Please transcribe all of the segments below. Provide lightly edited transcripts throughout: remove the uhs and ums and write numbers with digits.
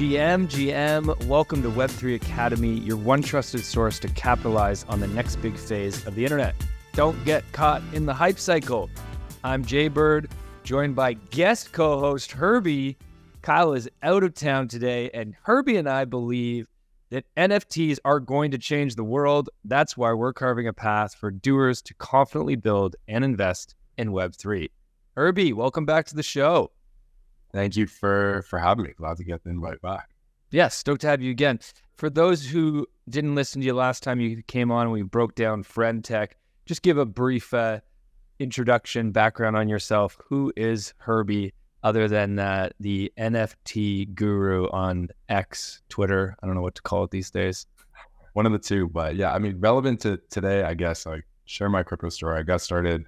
GM, welcome to Web3 Academy, your one trusted source to capitalize on the next big phase of the internet. Don't get caught in the hype cycle. I'm Jay Bird, joined by guest co-host Herbie. Kyle is out of town today, and Herbie and I believe that NFTs are going to change the world. That's why we're carving a path for doers to confidently build and invest in Web3. Herbie, welcome back to the show. Thank you for having me. Glad to get the invite back. Yes, stoked to have you again. For those who didn't listen to you last time you came on, we broke down Friend Tech. Just give a brief introduction, background on yourself. Who is Herbie other than the NFT guru on X, Twitter? I don't know what to call it these days. One of the two, but yeah, I mean, relevant to today, I guess, like share my crypto story. I got started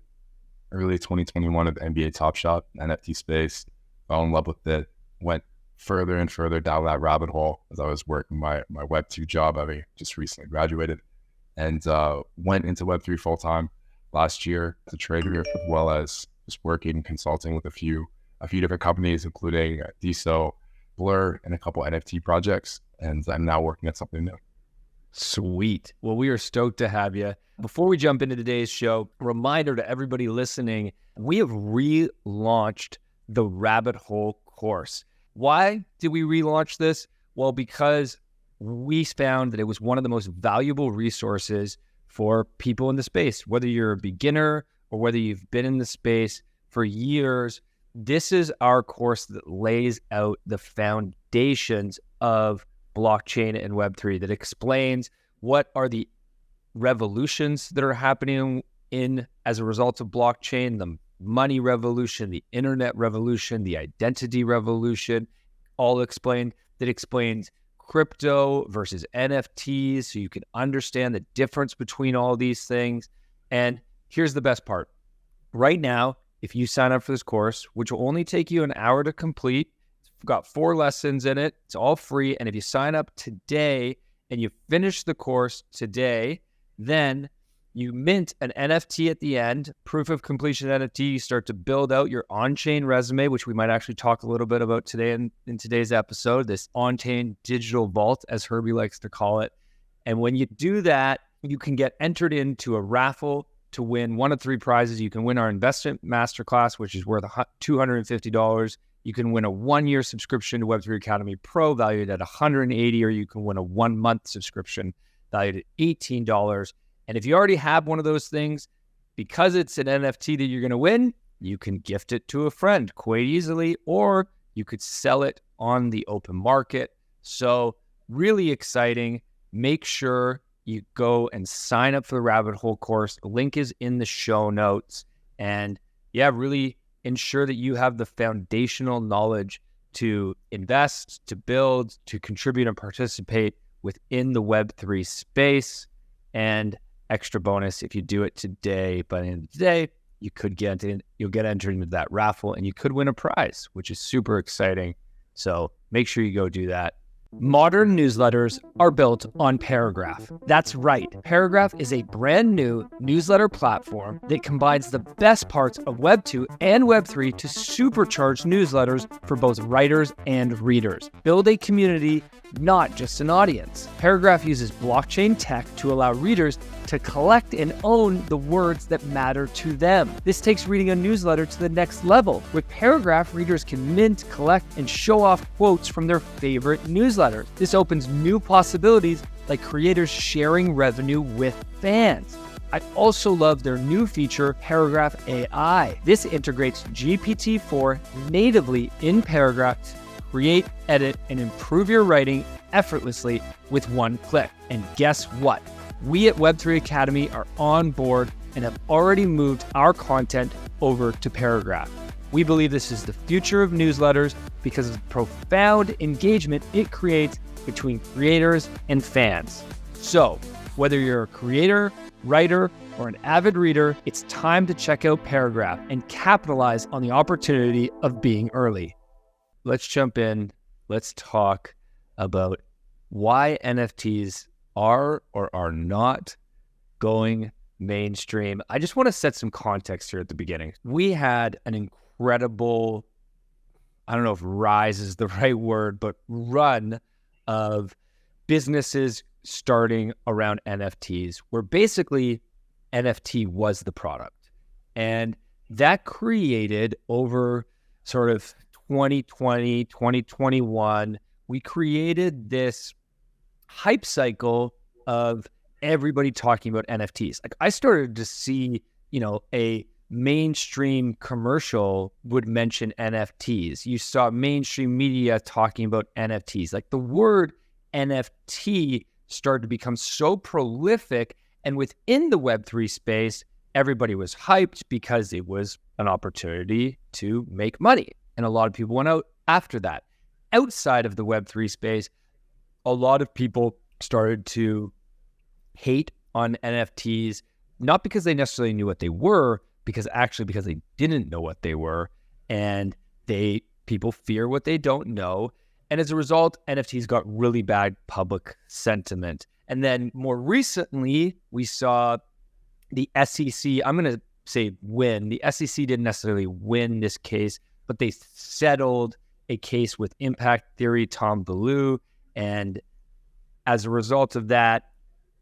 early 2021 at the NBA Top Shot, NFT space. Fell in love with it, went further and further down that rabbit hole as I was working my Web2 job, having just recently graduated, and went into Web3 full time last year as a trader, as well as just working and consulting with a few different companies, including DSO, Blur, and a couple NFT projects. And I'm now working at something new. Sweet. Well, we are stoked to have you. Before we jump into today's show, reminder to everybody listening, we have relaunched the Rabbit Hole course. Why did we relaunch this? Well, because we found that it was one of the most valuable resources for people in the space. Whether you're a beginner or whether you've been in the space for years, this is our course that lays out the foundations of blockchain and Web3, that explains what are the revolutions that are happening as a result of blockchain, the money revolution, the internet revolution, the identity revolution, all explained. That explains crypto versus NFTs, so you can understand the difference between all these things. And here's the best part. Right now, if you sign up for this course, which will only take you an hour to complete, it's got 4 lessons in it, it's all free. And if you sign up today and you finish the course today, then you mint an NFT at the end, proof of completion NFT. You start to build out your on-chain resume, which we might actually talk a little bit about today in today's episode, this on-chain digital vault, as Herbie likes to call it. And when you do that, you can get entered into a raffle to win one of 3 prizes. You can win our investment masterclass, which is worth $250. You can win a 1-year subscription to Web3 Academy Pro valued at $180, or you can win a 1-month subscription valued at $18. And if you already have one of those things, because it's an NFT that you're going to win, you can gift it to a friend quite easily, or you could sell it on the open market. So really exciting. Make sure you go and sign up for the Rabbit Hole course. The link is in the show notes. And yeah, really ensure that you have the foundational knowledge to invest, to build, to contribute and participate within the Web3 space. And extra bonus, if you do it today, by the end of the day, you'll get entered into that raffle and you could win a prize, which is super exciting. So make sure you go do that. Modern newsletters are built on Paragraph. That's right. Paragraph is a brand new newsletter platform that combines the best parts of Web 2 and Web 3 to supercharge newsletters for both writers and readers. Build a community, not just an audience. Paragraph uses blockchain tech to allow readers to collect and own the words that matter to them. This takes reading a newsletter to the next level. With Paragraph, readers can mint, collect, and show off quotes from their favorite newsletters. This opens new possibilities, like creators sharing revenue with fans. I also love their new feature, Paragraph AI. This integrates GPT-4 natively in Paragraph to create, edit, and improve your writing effortlessly with one click. And guess what? We at Web3 Academy are on board and have already moved our content over to Paragraph. We believe this is the future of newsletters because of the profound engagement it creates between creators and fans. So, whether you're a creator, writer, or an avid reader, it's time to check out Paragraph and capitalize on the opportunity of being early. Let's jump in. Let's talk about why NFTs are or are not going mainstream. I just want to set some context here at the beginning. We had an incredible I don't know if rise is the right word, but run of businesses starting around NFTs, where basically NFT was the product. And that created over sort of 2020, 2021, we created this hype cycle of everybody talking about NFTs. Like I started to see, a mainstream commercial would mention NFTs. You saw mainstream media talking about NFTs. Like the word NFT started to become so prolific. And within the Web3 space, everybody was hyped because it was an opportunity to make money. And a lot of people went out after that. Outside of the Web3 space, a lot of people started to hate on NFTs, not because they necessarily knew what they were, because they didn't know what they were. And people fear what they don't know. And as a result, NFTs got really bad public sentiment. And then more recently, we saw the SEC, I'm going to say win. The SEC didn't necessarily win this case, but they settled a case with Impact Theory, Tom Ballou. And as a result of that,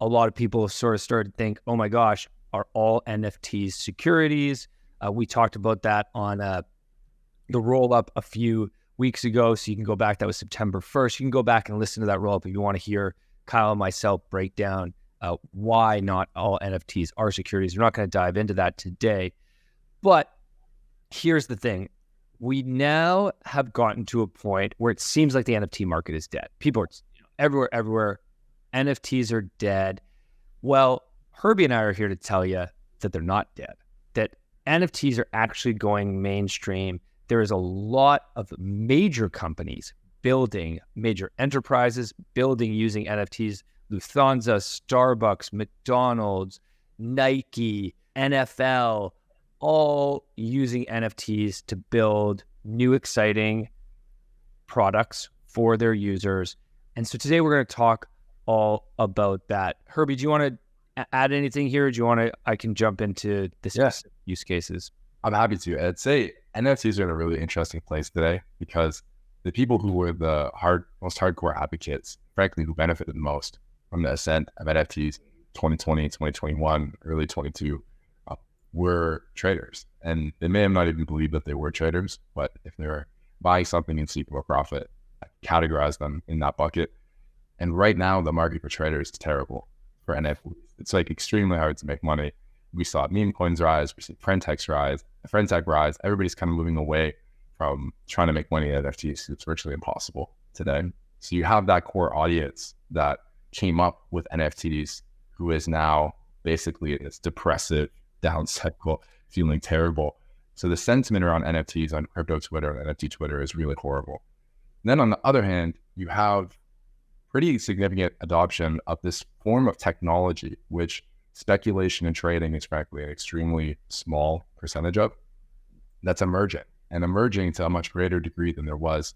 a lot of people sort of started to think, oh my gosh, are all NFTs securities? We talked about that on the roll-up a few weeks ago, so you can go back. That was September 1st. You can go back and listen to that roll-up if you want to hear Kyle and myself break down why not all NFTs are securities. We're not going to dive into that today. But here's the thing. We now have gotten to a point where it seems like the NFT market is dead. People are everywhere. NFTs are dead. Well, Herbie and I are here to tell you that they're not dead, that NFTs are actually going mainstream. There is a lot of major companies building, major enterprises building using NFTs. Lufthansa, Starbucks, McDonald's, Nike, NFL, all using NFTs to build new exciting products for their users. And so today we're going to talk all about that. Herbie, do you want to add anything here? Or do you want to, I can jump into the use cases. I'm happy to. I'd say NFTs are in a really interesting place today because the people who were the most hardcore advocates, frankly, who benefited the most from the ascent of NFTs 2020, 2021, early 22, were traders. And they may have not even believed that they were traders, but if they were buying something in seeking a profit, I categorize them in that bucket. And right now, the market for traders is terrible for NFTs. It's like extremely hard to make money. We saw meme coins rise, we see Friendtech rise. Everybody's kind of moving away from trying to make money in NFTs. It's virtually impossible today. So you have that core audience that came up with NFTs who is now basically in this depressive down cycle, feeling terrible. So the sentiment around NFTs on crypto Twitter and NFT Twitter is really horrible. And then on the other hand, you have pretty significant adoption of this form of technology, which speculation and trading is frankly an extremely small percentage of, that's emerging to a much greater degree than there was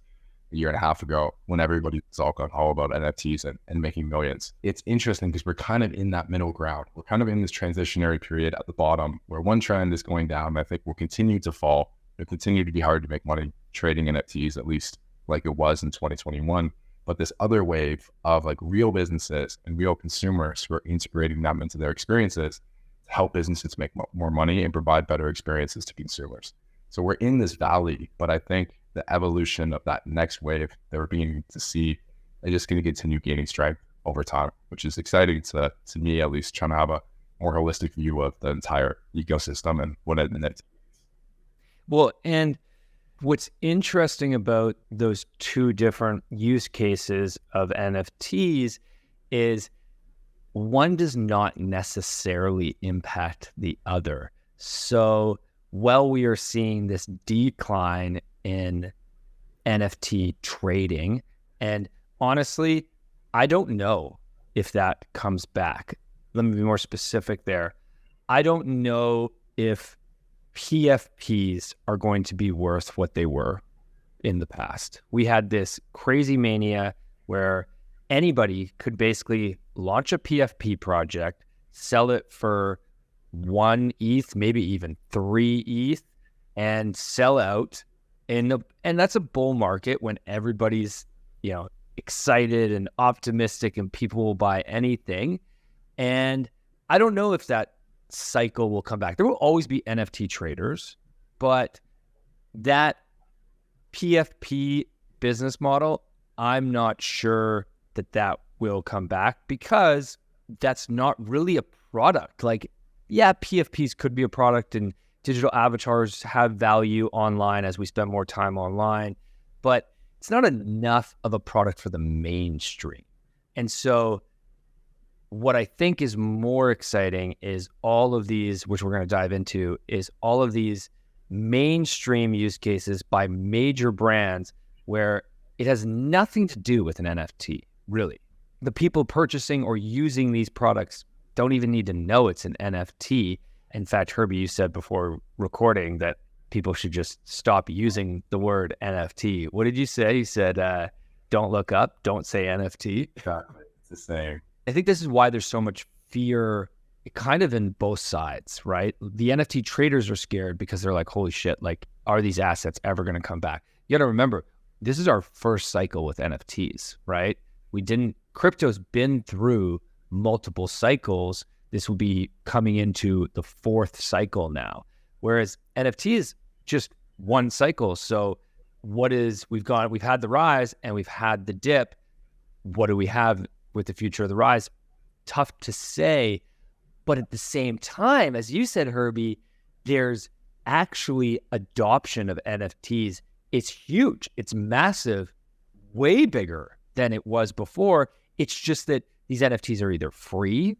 a year and a half ago when everybody was all about NFTs and making millions. It's interesting because we're kind of in that middle ground. We're kind of in this transitionary period at the bottom where one trend is going down and I think will continue to fall. It'll continue to be hard to make money trading NFTs, at least like it was in 2021. But this other wave of like real businesses and real consumers who are integrating them into their experiences to help businesses make more money and provide better experiences to consumers. So we're in this valley, but I think the evolution of that next wave that we're beginning to see is just going to continue gaining strength over time, which is exciting to me, at least, trying to have a more holistic view of the entire ecosystem and what it is. Well, and what's interesting about those two different use cases of NFTs is one does not necessarily impact the other. So while we are seeing this decline in NFT trading, and honestly, I don't know if that comes back. Let me be more specific there. I don't know if PFPs are going to be worth what they were in the past. We had this crazy mania where anybody could basically launch a PFP project, sell it for 1 ETH, maybe even 3 ETH, and sell out And that's a bull market when everybody's, excited and optimistic and people will buy anything. And I don't know if that cycle will come back. There will always be NFT traders, but that PFP business model, I'm not sure that will come back, because that's not really a product. Like, yeah, PFPs could be a product and digital avatars have value online as we spend more time online, but it's not enough of a product for the mainstream. And so what I think is more exciting is all of these, which we're going to dive into, is all of these mainstream use cases by major brands where it has nothing to do with an NFT, really. The people purchasing or using these products don't even need to know it's an NFT. In fact, Herbie, you said before recording that people should just stop using the word NFT. What did you say? You said, don't look up, don't say NFT. Exactly. It's the same. I think this is why there's so much fear kind of in both sides, right? The NFT traders are scared because they're like, holy shit, like, are these assets ever going to come back? You got to remember, this is our first cycle with NFTs, right? Crypto's been through multiple cycles. This will be coming into the fourth cycle now. Whereas NFT is just one cycle. So we've had the rise and we've had the dip. What do we have with the future of the rise? Tough to say. But at the same time, as you said, Herbie, there's actually adoption of NFTs. It's huge. It's massive, way bigger than it was before. It's just that these NFTs are either free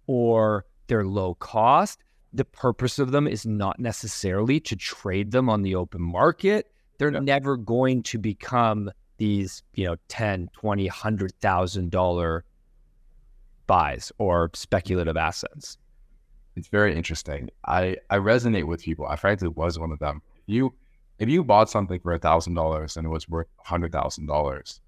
or they're low cost. The purpose of them is not necessarily to trade them on the open market. They're never going to become these, $10, $20, $100,000 buys or speculative assets. It's very interesting. I resonate with people. I frankly was one of them. If you bought something for $1,000 and it was worth $100,000,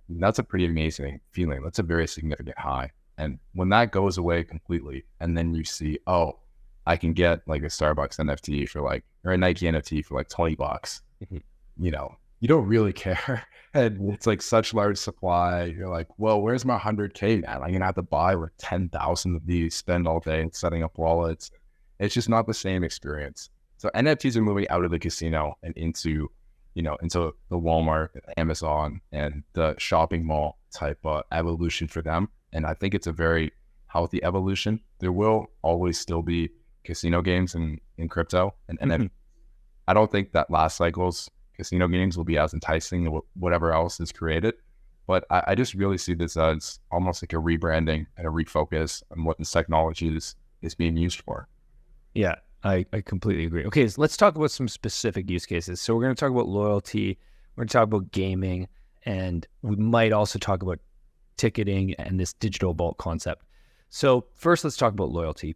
that's a pretty amazing feeling. That's a very significant high. And when that goes away completely, and then you see, oh, I can get like a Starbucks NFT or a Nike NFT for like $20, mm-hmm. You don't really care. And it's like such large supply. You're like, well, where's my 100K, man? I'm going to have to buy like 10,000 of these, spend all day setting up wallets. It's just not the same experience. So NFTs are moving out of the casino and into the Walmart, Amazon, and the shopping mall type evolution for them. And I think it's a very healthy evolution. There will always still be casino games in crypto. And NFT. I don't think that last cycle's casino games will be as enticing as whatever else is created. But I just really see this as almost like a rebranding and a refocus on what this technology is being used for. Yeah, I completely agree. Okay, so let's talk about some specific use cases. So we're going to talk about loyalty, we're going to talk about gaming, and we might also talk about ticketing and this digital vault concept. So first, let's talk about loyalty.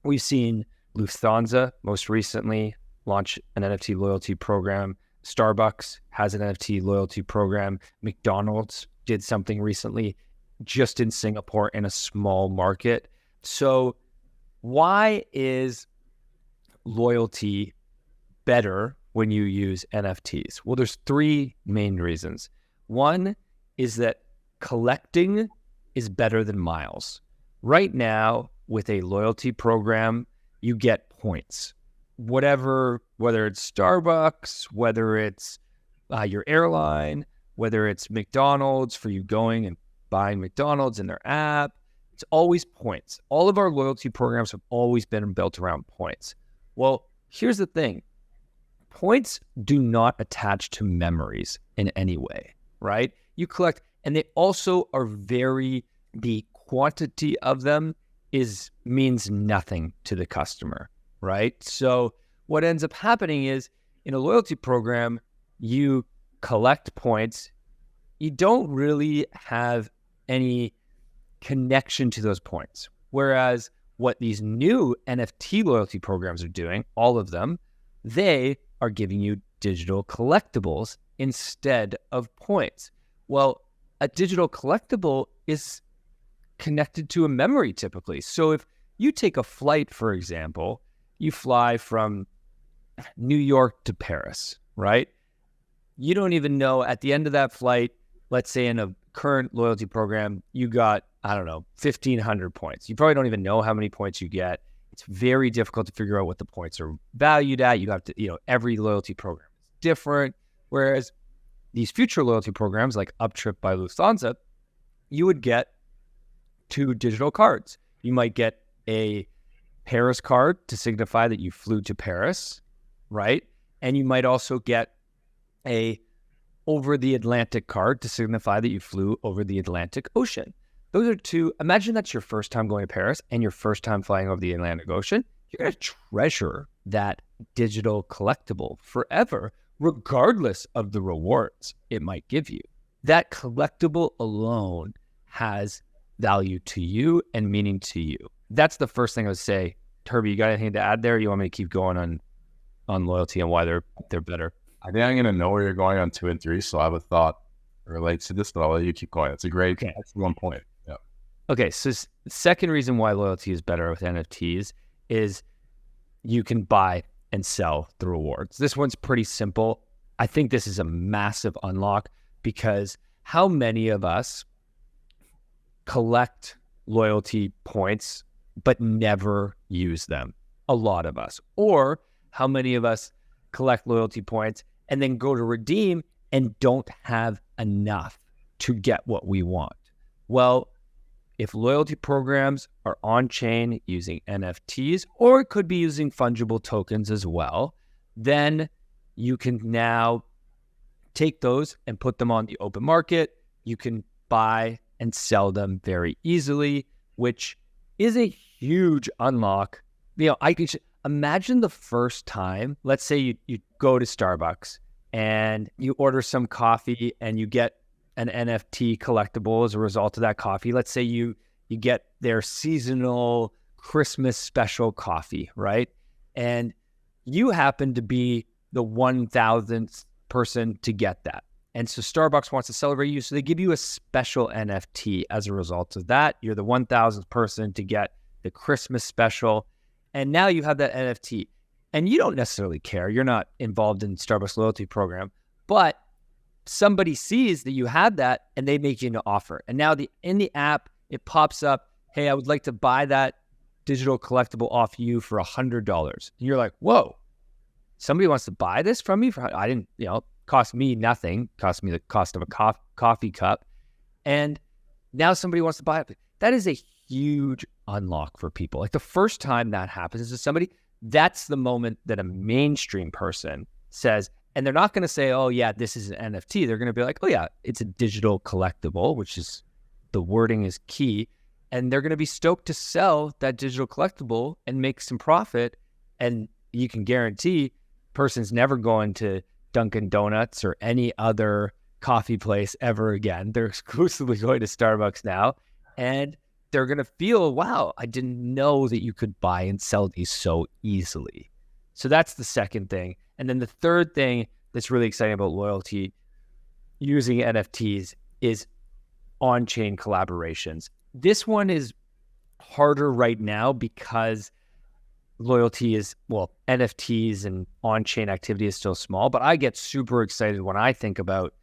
We've seen Lufthansa most recently launch an NFT loyalty program. Starbucks has an NFT loyalty program. McDonald's did something recently just in Singapore in a small market. So why is loyalty better when you use NFTs? Well, there's three main reasons. One is that collecting is better than miles. Right now, with a loyalty program, you get points. Whether it's Starbucks, whether it's your airline, whether it's McDonald's for you going and buying McDonald's in their app, it's always points. All of our loyalty programs have always been built around points. Well, here's the thing. Points do not attach to memories in any way, right? You collect, and they also are the quantity of them means nothing to the customer, right? So what ends up happening is in a loyalty program, you collect points. You don't really have any connection to those points. Whereas what these new NFT loyalty programs are doing, all of them, they are giving you digital collectibles instead of points. Well, a digital collectible is connected to a memory typically. So if you take a flight, for example, you fly from New York to Paris, right? You don't even know at the end of that flight, let's say in a current loyalty program, you got, I don't know, 1,500 points. You probably don't even know how many points you get. It's very difficult to figure out what the points are valued at. You have to, every loyalty program is different. Whereas these future loyalty programs like UpTrip by Lufthansa, you would get 2 digital cards. You might get a Paris card to signify that you flew to Paris, right? And you might also get a over the Atlantic card to signify that you flew over the Atlantic Ocean. Those are 2. Imagine that's your first time going to Paris and your first time flying over the Atlantic Ocean. You're going to treasure that digital collectible forever, regardless of the rewards it might give you. That collectible alone has value to you and meaning to you. That's the first thing I would say. Herbie, you got anything to add there? You want me to keep going on loyalty and why they're better? I think I'm going to know where you're going on 2 and 3, so I have a thought that relates to this, but I'll let you keep going. It's a great, excellent point. Yeah. Okay, so the second reason why loyalty is better with NFTs is you can buy and sell the rewards. This one's pretty simple. I think this is a massive unlock because how many of us collect loyalty points but never use them? A lot of us. Or how many of us collect loyalty points and then go to redeem and don't have enough to get what we want? Well, if loyalty programs are on-chain using NFTs, or it could be using fungible tokens as well, then you can now take those and put them on the open market. You can buy and sell them very easily, which is a huge unlock. I can imagine the first time, let's say you go to Starbucks and you order some coffee and you get an NFT collectible as a result of that coffee. Let's say you get their seasonal Christmas special coffee, right? And you happen to be the 1,000th person to get that. And so Starbucks wants to celebrate you. So they give you a special NFT as a result of that. You're the 1,000th person to get the Christmas special. And now you have that NFT. And you don't necessarily care. You're not involved in Starbucks loyalty program. But somebody sees that you have that and they make you an offer. And now in the app, it pops up, hey, I would like to buy that digital collectible off you for $100. And you're like, whoa, somebody wants to buy this from me? I didn't, cost me nothing, cost me the cost of a coffee cup. And now somebody wants to buy it. That is a huge unlock for people. Like the first time that happens to somebody, that's the moment that a mainstream person says, and they're not going to say, oh yeah, this is an NFT. They're going to be like, oh yeah, it's a digital collectible, which is, the wording is key. And they're going to be stoked to sell that digital collectible and make some profit. And you can guarantee person's never going to Dunkin' Donuts or any other coffee place ever again. They're exclusively going to Starbucks now. And they're going to feel, wow, I didn't know that you could buy and sell these so easily. So that's the second thing. And then the third thing that's really exciting about loyalty using NFTs is on-chain collaborations. This one is harder right now because loyalty is, NFTs and on-chain activity is still small, but I get super excited when I think about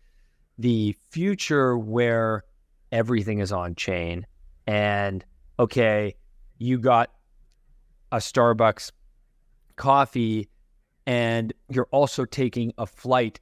the future where everything is on-chain and, okay, you got a Starbucks coffee and you're also taking a flight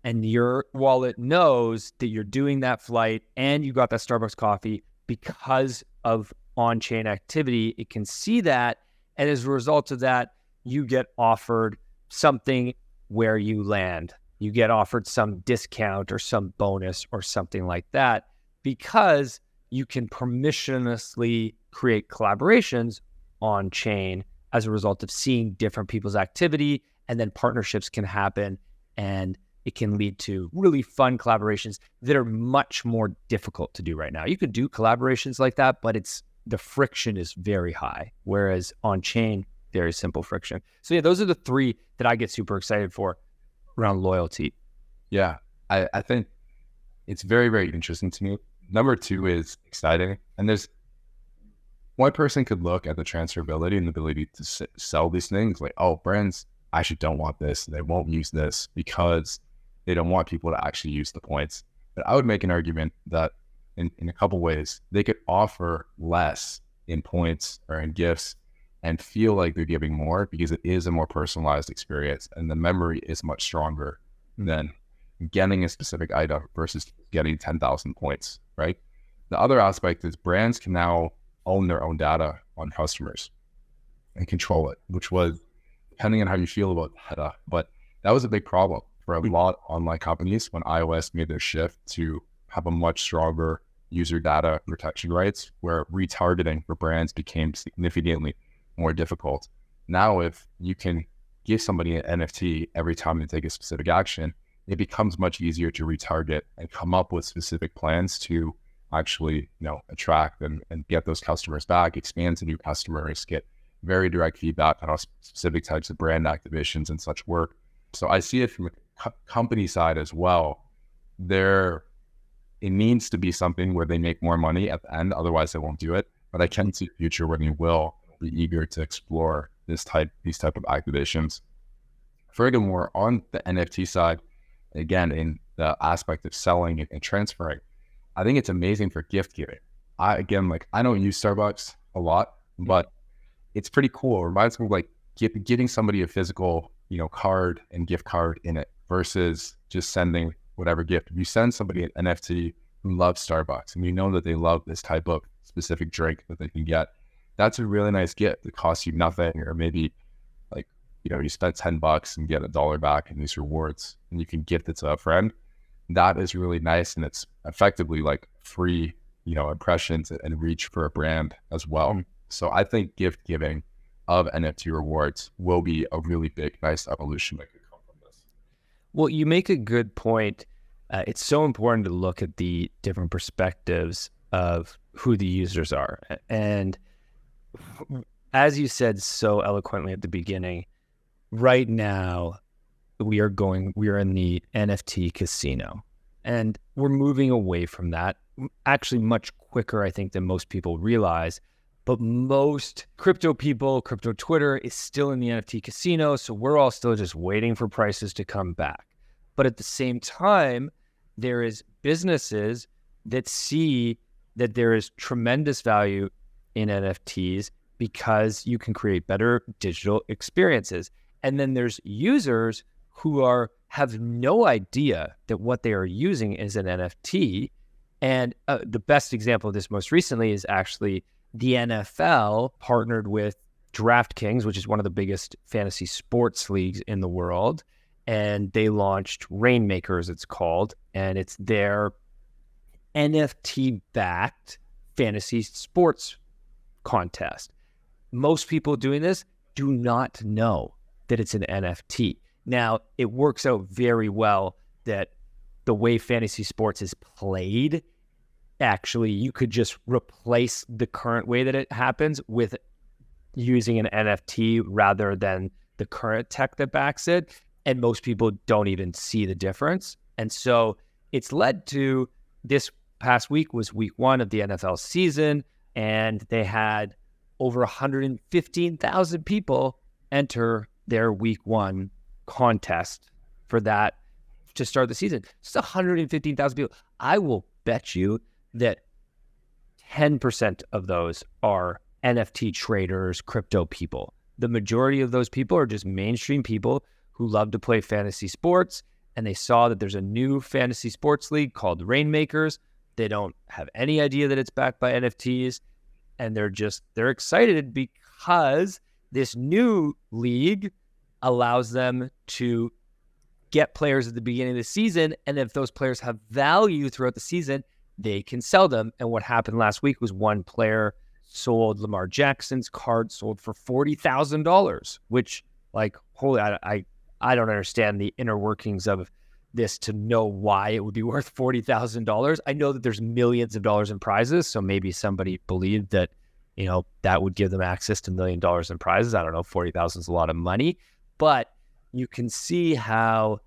and your wallet knows that you're doing that flight and you got that Starbucks coffee because of on-chain activity. It can see that. And as a result of that, you get offered something where you land. You get offered some discount or some bonus or something like that because you can permissionlessly create collaborations on chain as a result of seeing different people's activity, and then partnerships can happen and it can lead to really fun collaborations that are much more difficult to do right now. You could do collaborations like that, but the friction is very high, whereas on chain, very simple friction. So yeah, those are the three that I get super excited for around loyalty. Yeah, I think it's very, very interesting to me. Number two is exciting. And there's one person could look at the transferability and the ability to sell these things like, oh, brands actually don't want this. They won't use this because they don't want people to actually use the points. But I would make an argument that in a couple ways, they could offer less in points or in gifts and feel like they're giving more because it is a more personalized experience and the memory is much stronger than getting a specific item versus getting 10,000 points, right? The other aspect is brands can now own their own data on customers and control it, which was, depending on how you feel about data, but that was a big problem for a lot of online companies when iOS made their shift to have a much stronger user data protection rights, where retargeting for brands became significantly more difficult. Now, if you can give somebody an NFT every time they take a specific action, it becomes much easier to retarget and come up with specific plans to actually, attract and get those customers back, expand to new customers, get very direct feedback on how specific types of brand activations and such work. So I see it from a company side as well. It needs to be something where they make more money at the end, otherwise they won't do it. But I can see a future where they will be eager to explore these type of activations. Furthermore, on the NFT side, again, in the aspect of selling and transferring, I think it's amazing for gift giving. I don't use Starbucks a lot, but it's pretty cool. It reminds me of giving somebody a physical, card and gift card in it versus just sending whatever gift. If you send somebody an NFT who loves Starbucks and you know that they love this type of specific drink that they can get, that's a really nice gift. It costs you nothing, or maybe you spend $10 and get $1 back in these rewards, and you can gift it to a friend. That is really nice, and it's effectively like free, impressions and reach for a brand as well. So I think gift giving of NFT rewards will be a really big, nice evolution that could come from this. Well, you make a good point. It's so important to look at the different perspectives of who the users are. And as you said so eloquently at the beginning, right now we are in the NFT casino, and we're moving away from that actually much quicker, I think, than most people realize. But most crypto people, crypto Twitter is still in the NFT casino. So we're all still just waiting for prices to come back. But at the same time, there is businesses that see that there is tremendous value in NFTs because you can create better digital experiences. And then there's users who have no idea that what they are using is an NFT. And the best example of this most recently is actually the NFL partnered with DraftKings, which is one of the biggest fantasy sports leagues in the world. And they launched Rainmakers, it's called, and it's their NFT-backed fantasy sports contest. Most people doing this do not know that it's an NFT. Now, it works out very well that the way fantasy sports is played, actually, you could just replace the current way that it happens with using an NFT rather than the current tech that backs it. And most people don't even see the difference. And so it's led to, this past week was week 1 of the NFL season, and they had over 115,000 people enter their week 1 contest for that to start the season. Just 115,000 people. I will bet you that 10% of those are NFT traders, crypto people. The majority of those people are just mainstream people who love to play fantasy sports, and they saw that there's a new fantasy sports league called Rainmakers. They don't have any idea that it's backed by NFTs, and they're excited because this new league allows them to get players at the beginning of the season, and if those players have value throughout the season, they can sell them. And what happened last week was one player sold Lamar Jackson's card, sold for $40,000, which, holy, I don't understand the inner workings of this to know why it would be worth $40,000. I know that there's millions of dollars in prizes, so maybe somebody believed that, that would give them access to $1 million in prizes. I don't know, 40,000 is a lot of money, but you can see how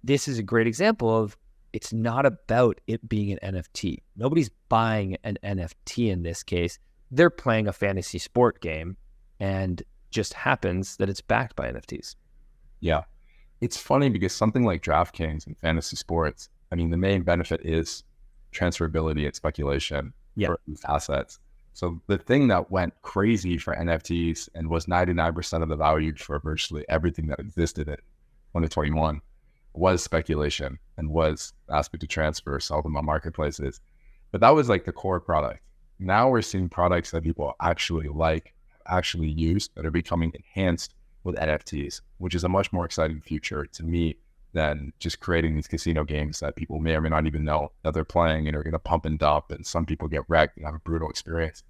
this is a great example of, it's not about it being an NFT. Nobody's buying an NFT in this case. They're playing a fantasy sport game, and just happens that it's backed by NFTs. Yeah. It's funny because something like DraftKings and fantasy sports, I mean, the main benefit is transferability and speculation for these assets. So the thing that went crazy for NFTs and was 99% of the value for virtually everything that existed in 2021 was speculation and was the aspect of transfer, sell them on marketplaces. But that was like the core product. Now we're seeing products that people actually like, actually use, that are becoming enhanced with NFTs, which is a much more exciting future to me than just creating these casino games that people may or may not even know that they're playing and are going to pump and dump, and some people get wrecked and have a brutal experience.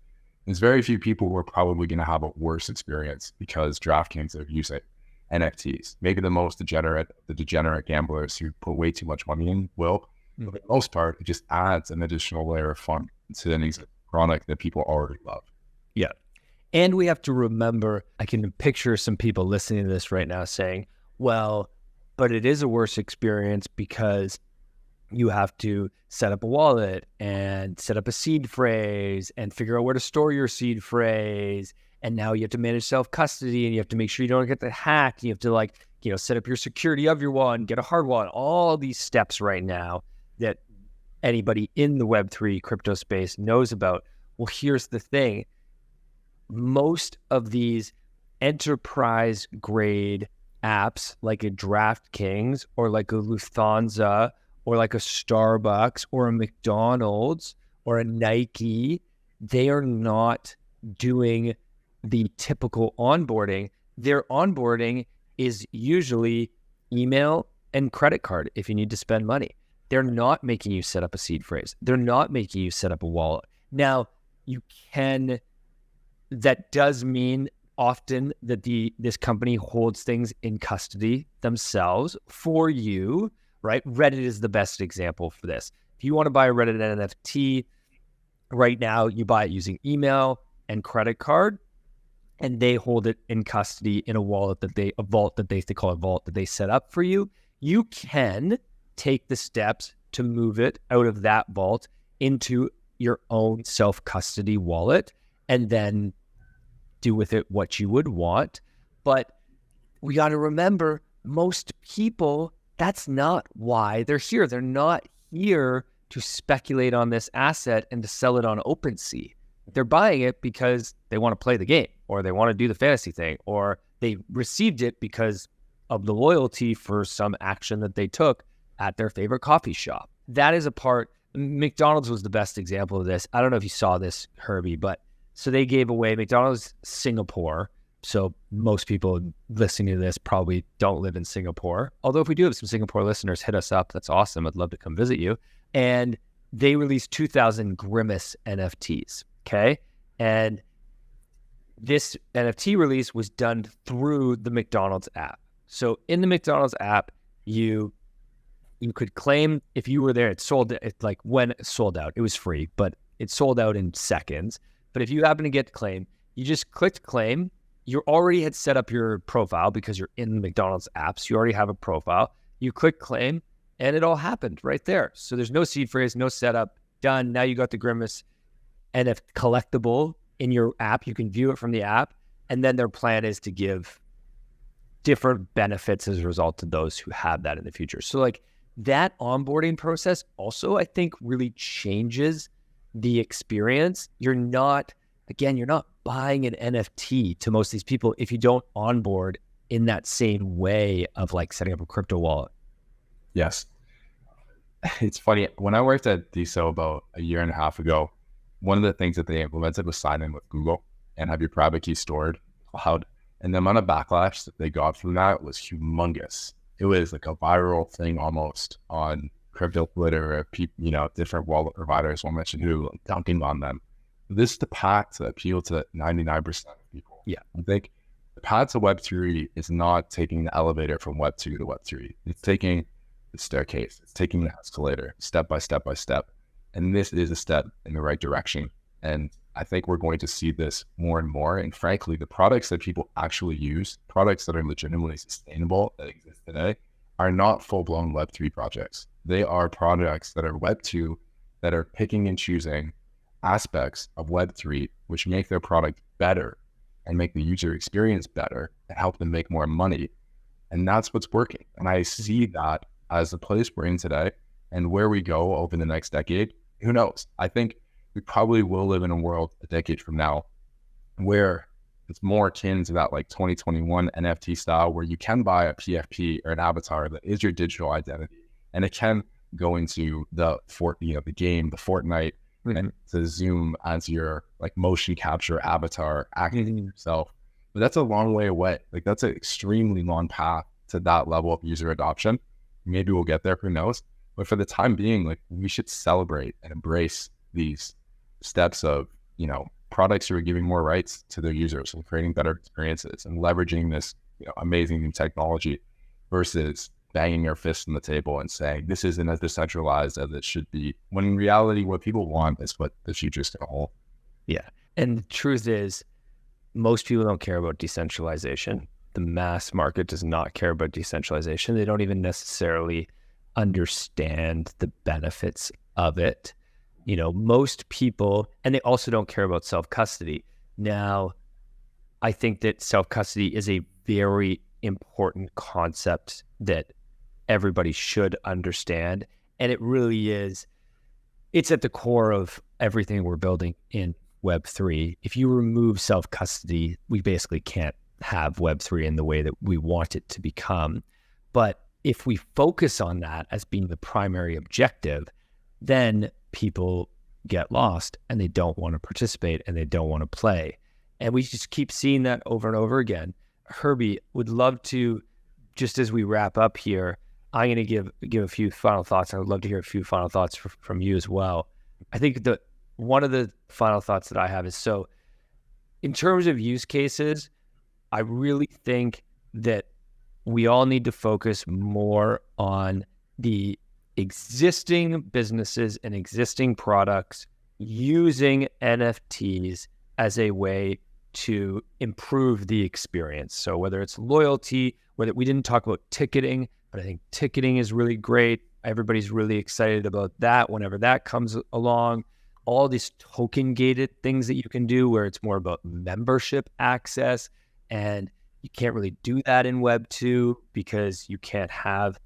There's very few people who are probably going to have a worse experience because DraftKings are using NFTs. Maybe the degenerate gamblers who put way too much money in will, but for the most part, it just adds an additional layer of fun to an existing product that people already love. Yeah. And we have to remember, I can picture some people listening to this right now saying, well, but it is a worse experience because you have to set up a wallet and set up a seed phrase and figure out where to store your seed phrase. And now you have to manage self-custody, and you have to make sure you don't get the hacked. You have to set up your security of your wallet and get a hard wallet. All these steps right now that anybody in the Web3 crypto space knows about. Well, here's the thing. Most of these enterprise grade apps like a DraftKings or like a Lufthansa or like a Starbucks or a McDonald's or a Nike, they are not doing the typical onboarding. Their onboarding is usually email and credit card if you need to spend money. They're not making you set up a seed phrase. They're not making you set up a wallet. Now, that does mean often that this company holds things in custody themselves for you, right? Reddit is the best example for this. If you want to buy a Reddit NFT right now, you buy it using email and credit card, and they hold it in custody in a vault that they call a vault that they set up for you. You can take the steps to move it out of that vault into your own self-custody wallet and then do with it what you would want. But we got to remember, most people, that's not why they're here. They're not here to speculate on this asset and to sell it on OpenSea. They're buying it because they want to play the game, or they want to do the fantasy thing, or they received it because of the loyalty for some action that they took at their favorite coffee shop. That is a part. McDonald's was the best example of this. I don't know if you saw this, Herbie, but so they gave away McDonald's Singapore. So most people listening to this probably don't live in Singapore. Although if we do have some Singapore listeners, hit us up. That's awesome. I'd love to come visit you. And they released 2,000 Grimace NFTs. Okay. And this NFT release was done through the McDonald's app. So in the McDonald's app, you could claim if you were there, when it sold out, it was free, but it sold out in seconds. But if you happen to get claim, you just clicked claim. You already had set up your profile because you're in the McDonald's app. So you already have a profile. You click claim and it all happened right there. So there's no seed phrase, no setup, done. Now you got the Grimace NFT collectible in your app. You can view it from the app. And then their plan is to give different benefits as a result to those who have that in the future. So like that onboarding process also, I think, really changes the experience. You're not buying an NFT to most of these people if you don't onboard in that same way of like setting up a crypto wallet. Yes. It's funny. When I worked at DSO about a year and a half ago, one of the things that they implemented was sign in with Google and have your private key stored cloud. And the amount of backlash that they got from that was humongous. It was like a viral thing almost on crypto Twitter, different wallet providers, won't mention who, dunking on them. This is the path to appeal to 99% of people. Yeah. I think the path to Web3 is not taking the elevator from Web2 to Web3. It's taking the staircase. It's taking the escalator step by step by step. And this is a step in the right direction. And I think we're going to see this more and more. And frankly, the products that people actually use, products that are legitimately sustainable that exist today, are not full-blown Web3 projects. They are products that are Web2 that are picking and choosing aspects of Web3, which make their product better and make the user experience better and help them make more money. And that's what's working. And I see that as the place we're in today and where we go over the next decade. Who knows? I think we probably will live in a world a decade from now where it's more akin to that like 2021 NFT style, where you can buy a PFP or an avatar that is your digital identity, and it can go into the the game, the Fortnite, and to zoom as your like motion capture avatar acting yourself. But that's a long way away. Like that's an extremely long path to that level of user adoption. Maybe we'll get there, who knows? But for the time being, like we should celebrate and embrace these steps of, products who are giving more rights to their users and creating better experiences and leveraging this, amazing new technology versus banging our fist on the table and saying this isn't as decentralized as it should be, when in reality what people want is what the future is going to hold. Yeah. And the truth is, most people don't care about decentralization. The mass market does not care about decentralization. They don't even necessarily understand the benefits of it. Most people, and they also don't care about self-custody. Now, I think that self-custody is a very important concept that everybody should understand. And it really is, it's at the core of everything we're building in Web3. If you remove self-custody, we basically can't have Web3 in the way that we want it to become. But if we focus on that as being the primary objective, then people get lost and they don't want to participate and they don't want to play. And we just keep seeing that over and over again. Herbie, would love to, just as we wrap up here, I'm going to give a few final thoughts. I would love to hear a few final thoughts from you as well. I think that one of the final thoughts that I have is, so in terms of use cases, I really think that we all need to focus more on the existing businesses and existing products using NFTs as a way to improve the experience. So whether it's loyalty, whether we didn't talk about ticketing, but I think ticketing is really great. Everybody's really excited about that whenever that comes along. All these token gated things that you can do where it's more about membership access, and you can't really do that in Web 2 because you could have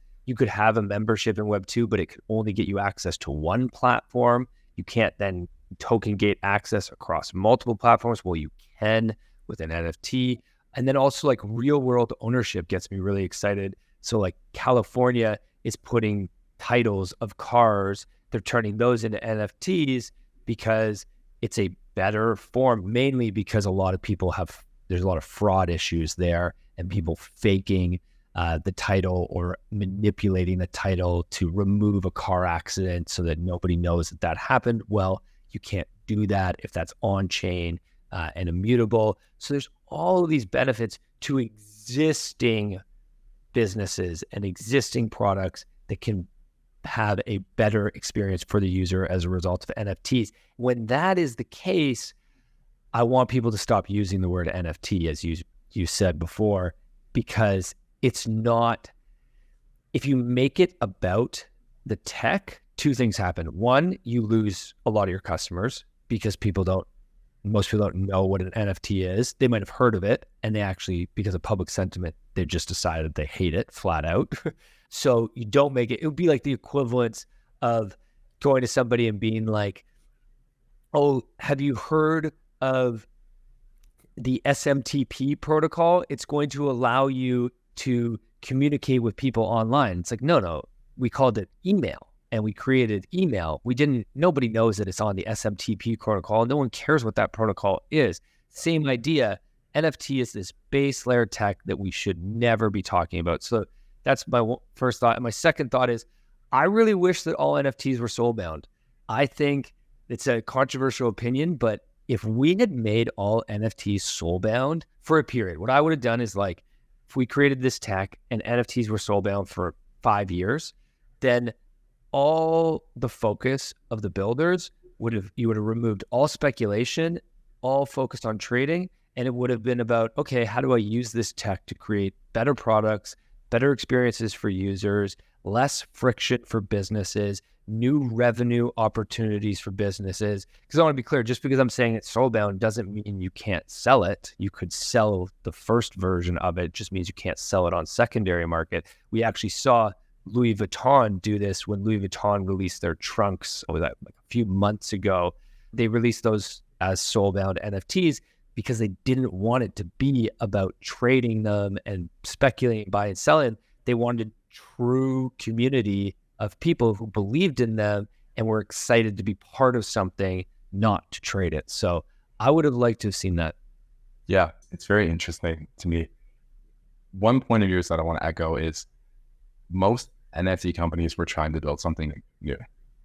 a membership in Web 2, but it could only get you access to one platform. You can't then token gate access across multiple platforms. Well, you can with an NFT. And then also like real world ownership gets me really excited. So like California is putting titles of cars, they're turning those into NFTs because it's a better form, mainly because there's a lot of fraud issues there and people faking the title or manipulating the title to remove a car accident so that nobody knows that happened. Well, you can't do that if that's on chain and immutable. So there's all of these benefits to existing businesses and existing products that can have a better experience for the user as a result of NFTs. When that is the case, I want people to stop using the word NFT, as you said before, because it's not, if you make it about the tech, two things happen. One, you lose a lot of your customers because most people don't know what an NFT is. They might have heard of it, and they actually, because of public sentiment, they just decided they hate it flat out. So you don't make it. It would be like the equivalent of going to somebody and being like, oh, have you heard of the SMTP protocol? It's going to allow you to communicate with people online. It's like, no, we called it email and we created email. Nobody knows that it's on the SMTP protocol. No one cares what that protocol is. Same idea. NFT is this base layer tech that we should never be talking about. So that's my first thought. And my second thought is, I really wish that all NFTs were soul-bound. I think it's a controversial opinion, but if we had made all NFTs soul-bound for a period, what I would have done is like, if we created this tech and NFTs were soul-bound for 5 years, then all the focus of the builders you would have removed all speculation, all focused on trading, and it would have been about, okay, how do I use this tech to create better products, better experiences for users, less friction for businesses, new revenue opportunities for businesses. Because I want to be clear, just because I'm saying it's soulbound doesn't mean you can't sell it. You could sell the first version of it. It just means you can't sell it on secondary market. We actually saw Louis Vuitton do this when Louis Vuitton released their trunks like a few months ago. They released those as soulbound NFTs because they didn't want it to be about trading them and speculating, buying and selling. They wanted true community of people who believed in them and were excited to be part of something, not to trade it. So I would have liked to have seen that. Yeah, it's very interesting to me. One point of view that I want to echo is most NFT companies were trying to build something new.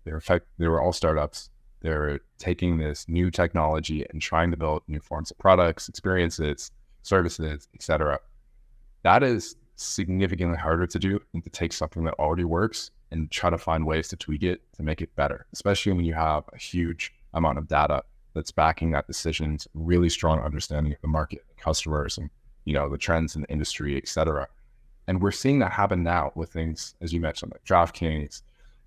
They were all startups. They're taking this new technology and trying to build new forms of products, experiences, services, etc. That is significantly harder to do than to take something that already works and try to find ways to tweak it to make it better, especially when you have a huge amount of data that's backing that decision, really strong understanding of the market, customers, and the trends in the industry, etc. And we're seeing that happen now with things, as you mentioned, like DraftKings,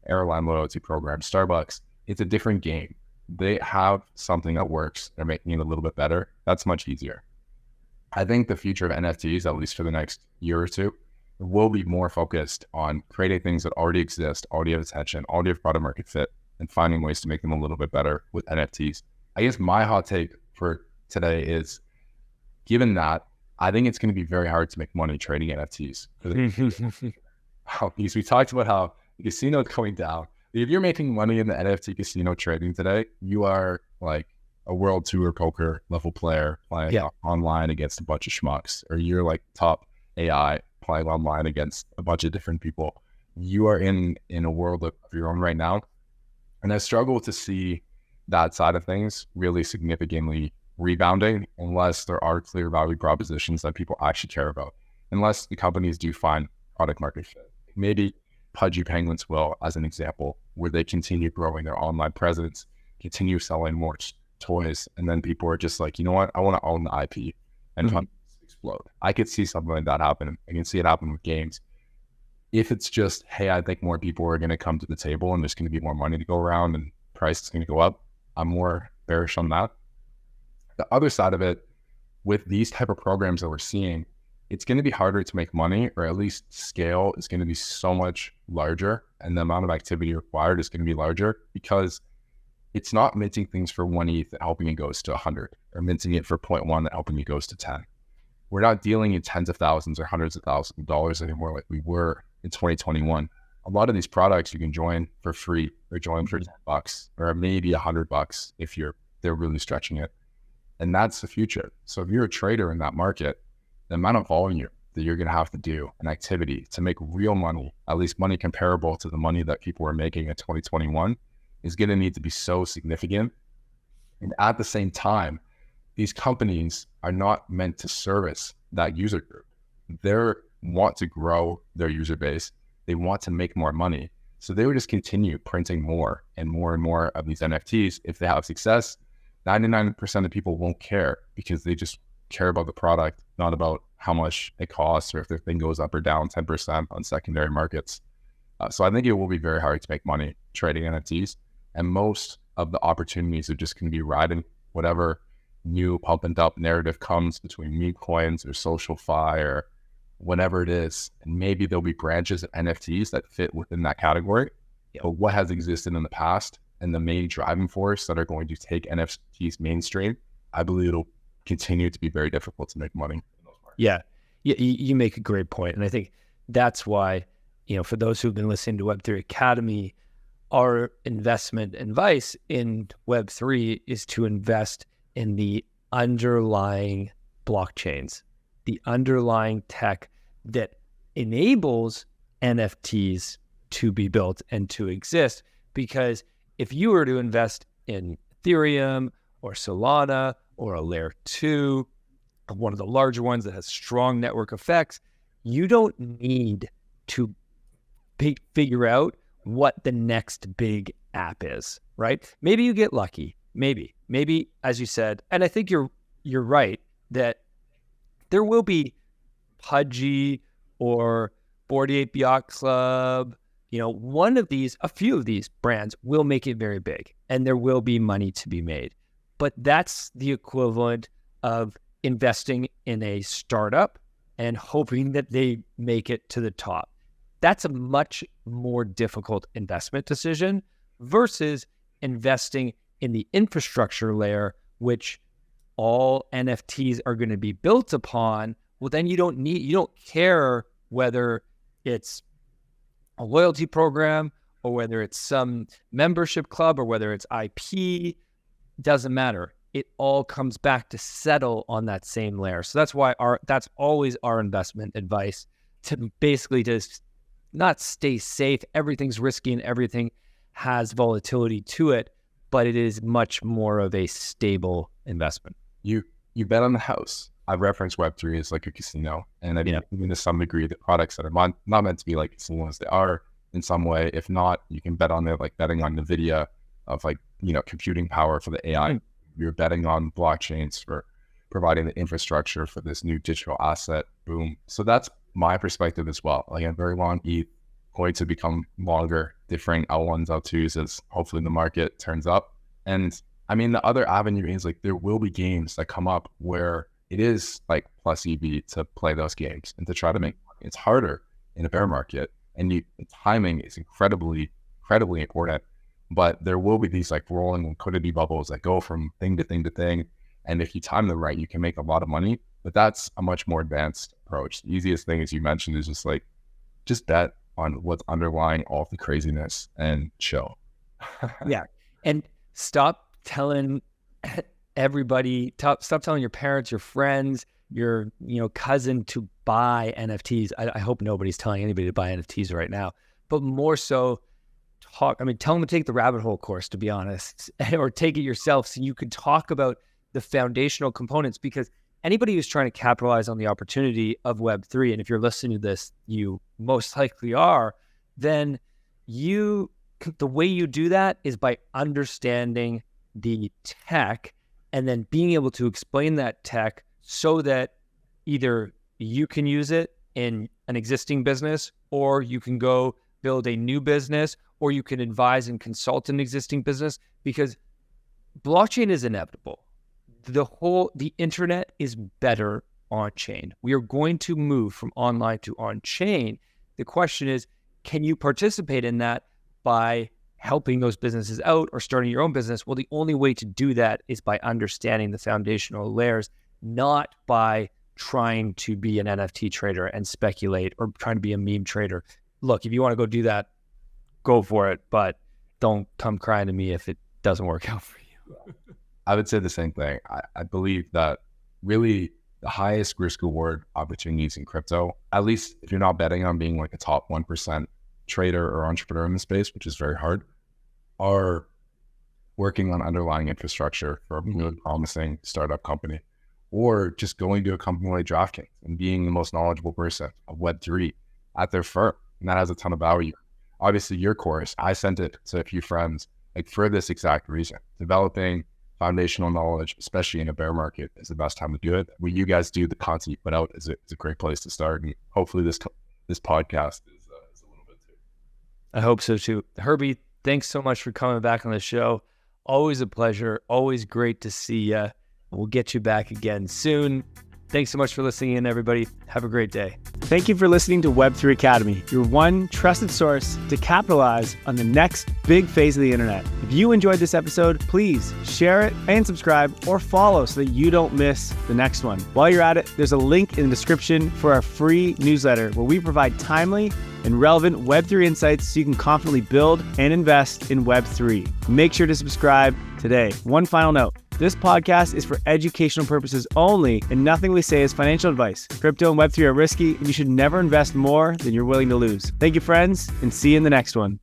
airline loyalty programs, Starbucks. It's a different game. They have something that works. They're making it a little bit better. That's much easier. I think the future of NFTs, at least for the next year or two, will be more focused on creating things that already exist, already have attention, already have product market fit, and finding ways to make them a little bit better with NFTs. I guess my hot take for today is, given that, I think it's going to be very hard to make money trading NFTs. Because we talked about how the casino is going down. If you're making money in the NFT casino trading today, you are like a world tour poker level player playing online against a bunch of schmucks, or you're like top AI playing online against a bunch of different people. You are in a world of your own right now. And I struggle to see that side of things really significantly rebounding unless there are clear value propositions that people actually care about, unless the companies do find product market fit. Maybe Pudgy Penguins will, as an example, where they continue growing their online presence, continue selling more toys, and then people are just like, you know what, I want to own the IP and explode. I could see something like that happen. I can see it happen with games. If it's just, hey, I think more people are going to come to the table and there's going to be more money to go around and price is going to go up, I'm more bearish on that. The other side of it, with these type of programs that we're seeing, it's going to be harder to make money, or at least scale is going to be so much larger, and the amount of activity required is going to be larger, because it's not minting things for 1 ETH and helping it goes to 100, or minting it for 0.1 and helping it goes to 10. We're not dealing in tens of thousands or hundreds of thousands of dollars anymore like we were in 2021. A lot of these products you can join for free, or join for $10, or maybe $100 if they're really stretching it. And that's the future. So if you're a trader in that market, the amount of volume that you're going to have to do and activity to make real money, at least money comparable to the money that people were making in 2021, is going to need to be so significant. And at the same time, these companies are not meant to service that user group. They want to grow their user base. They want to make more money. So they would just continue printing more and more of these NFTs. If they have success, 99% of people won't care, because they just care about the product, not about how much it costs or if their thing goes up or down 10% on secondary markets. So I think it will be very hard to make money trading NFTs. And most of the opportunities are just going to be riding whatever new pumped up narrative comes between meme coins or social-fi or whatever it is. And maybe there'll be branches of NFTs that fit within that category. But what has existed in the past and the main driving force that are going to take NFTs mainstream, I believe it'll continue to be very difficult to make money in those markets. Yeah, you make a great point. And I think that's why, for those who've been listening to Web3 Academy, our investment advice in Web3 is to invest in the underlying blockchains, the underlying tech that enables NFTs to be built and to exist. Because if you were to invest in Ethereum or Solana or a layer 2, one of the larger ones that has strong network effects, you don't need to figure out what the next big app is, right? Maybe you get lucky. Maybe, as you said, and I think you're right that there will be Pudgy or 48 Yacht Club, one of these, a few of these brands will make it very big and there will be money to be made. But that's the equivalent of investing in a startup and hoping that they make it to the top. That's a much more difficult investment decision versus investing in the infrastructure layer, which all NFTs are going to be built upon. Well, then you don't care whether it's a loyalty program or whether it's some membership club or whether it's IP, doesn't matter. It all comes back to settle on that same layer. So that's why that's always our investment advice, to basically just not stay safe. Everything's risky and everything has volatility to it, but it is much more of a stable investment. You bet on the house. I reference Web3 as like a casino, and I mean, even to some degree, the products that are not meant to be like casinos, they are in some way. If not, you can bet on it, like betting on NVIDIA of like, computing power for the AI. You're betting on blockchains for providing the infrastructure for this new digital asset boom. So that's my perspective as well. Like a very long ETH going to become longer, different L1s, L2s as hopefully the market turns up. And I mean, the other avenue is like there will be games that come up where it is like plus EV to play those games and to try to make money. It's harder in a bear market, and timing is incredibly important. But there will be these like rolling liquidity bubbles that go from thing to thing to thing. And if you time them right, you can make a lot of money. But that's a much more advanced approach. The easiest thing, as you mentioned, is just bet on what's underlying all the craziness and chill. Yeah. And stop telling everybody, stop telling your parents, your friends, your cousin to buy NFTs. I hope nobody's telling anybody to buy NFTs right now, but more so tell them to take the rabbit hole course, to be honest, or take it yourself so you can talk about the foundational components, because anybody who's trying to capitalize on the opportunity of Web3, and if you're listening to this, you most likely are, then the way you do that is by understanding the tech and then being able to explain that tech so that either you can use it in an existing business, or you can go build a new business, or you can advise and consult an existing business, because blockchain is inevitable. The internet is better on chain. We are going to move from online to on chain. The question is, can you participate in that by helping those businesses out or starting your own business? Well, the only way to do that is by understanding the foundational layers, not by trying to be an NFT trader and speculate, or trying to be a meme trader. Look, if you want to go do that, go for it, but don't come crying to me if it doesn't work out for you. I would say the same thing. I believe that really the highest risk reward opportunities in crypto, at least if you're not betting on being like a top 1% trader or entrepreneur in the space, which is very hard, are working on underlying infrastructure for a really promising startup company, or just going to a company like DraftKings and being the most knowledgeable person of Web3 at their firm. And that has a ton of value. Obviously, your course, I sent it to a few friends like for this exact reason. Developing foundational knowledge, especially in a bear market, is the best time to do it. What you guys do, the content you put out, is a great place to start. And hopefully this podcast is a little bit too. I hope so too. Herbie, thanks so much for coming back on the show. Always a pleasure. Always great to see you. We'll get you back again soon. Thanks so much for listening in, everybody. Have a great day. Thank you for listening to Web3 Academy, your one trusted source to capitalize on the next big phase of the internet. If you enjoyed this episode, please share it and subscribe, or follow so that you don't miss the next one. While you're at it, there's a link in the description for our free newsletter where we provide timely and relevant Web3 insights so you can confidently build and invest in Web3. Make sure to subscribe today. One final note. This podcast is for educational purposes only, and nothing we say is financial advice. Crypto and Web3 are risky, and you should never invest more than you're willing to lose. Thank you, friends, and see you in the next one.